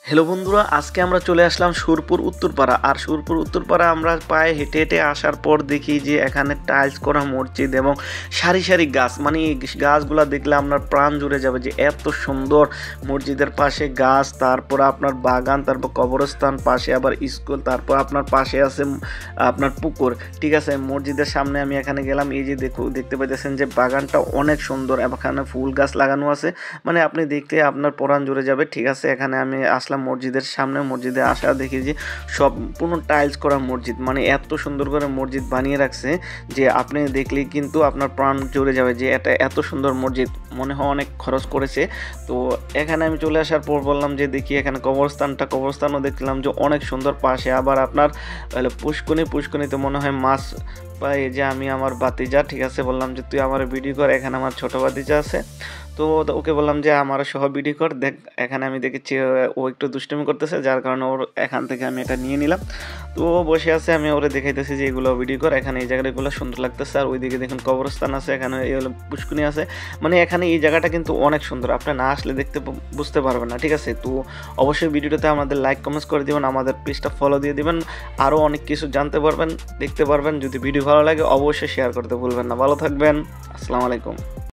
Hello বন্ধুরা, আজকে আমরা চলে আসলাম সুরপুর উত্তরপাড়া। আর সুরপুর উত্তরপাড়া আমরা পায়ে হেঁটে হেঁটে আসার পর দেখি যে এখানে টাইলস করা মসজিদ এবং সারি সারি গাছ, মানে এই গাছগুলো দেখলে আপনার প্রাণ জুড়ে যাবে যে এত সুন্দর। মসজিদের পাশে গাছ, তারপর আপনার বাগান, তারপর কবরস্থান, পাশে আবার স্কুল, তারপর আপনার পাশে আছে আপনার পুকুর। ঠিক আছে, মসজিদের সামনে আমি এখানে গেলাম, এই যে দেখতে পাইতেছেন যে বাগানটা অনেক সুন্দর, এখানে ফুল গাছ লাগানো আছে, মানে আপনি দেখতে আপনার প্রাণ জুড়ে যাবে। ঠিক আছে, এখানে আমি আসলাম মসজিদের সামনে। মসজিদে আসা দেখি যে সম্পূর্ণ টাইলস করা মসজিদ, মানে এত সুন্দর করে মসজিদ বানিয়ে রাখছে যে আপনি দেখলেই কিন্তু আপনার প্রাণ জুড়ে যাবে যে এটা এত সুন্দর মসজিদ, মনে হয় অনেক খরচ করেছে। তো এখানে আমি চলে আসার পর বললাম যে দেখি এখানে কবরস্থানও দেখলাম যে অনেক সুন্দর। পাশে আবার আপনার পুষ্কনিতে মনে হয় মাছ পাই। যে আমি আমার ভাতিজা, ঠিক আছে, বললাম যে তুই আমার ভিডিও কর, এখানে আমার ছোট ভাতিজা আছে। তো ওকে বললাম যে আমার সহ ভিডিও কর। দেখ এখানে আমি দেখেছি ও একটু দুষ্টুমি করতেছে, যার কারণে ওর এখান থেকে আমি এটা নিয়ে নিলাম। তো ও বসে আছে, আমি ওরে দেখাইতেছি যে এগুলো ভিডিও কর, এখানে এই জায়গাগুলো সুন্দর লাগতেছে। আর ওইদিকে দেখুন কবরস্থান আছে, এখানে এই হলো পুষ্কুনি আছে, মানে এখানে এই জায়গাটা কিন্তু অনেক সুন্দর, আপনি না আসলে বুঝতে পারবেন না। ঠিক আছে, তো অবশ্যই ভিডিওটাতে আমাদের লাইক কমেন্টস করে দিবেন, আমাদের পেজটা ফলো দিয়ে দিবেন, আরও অনেক কিছু জানতে পারবেন, দেখতে পারবেন। যদি ভিডিও ভালো লাগে অবশ্যই শেয়ার করতে ভুলবেন না। ভালো থাকবেন, আসসালামু আলাইকুম।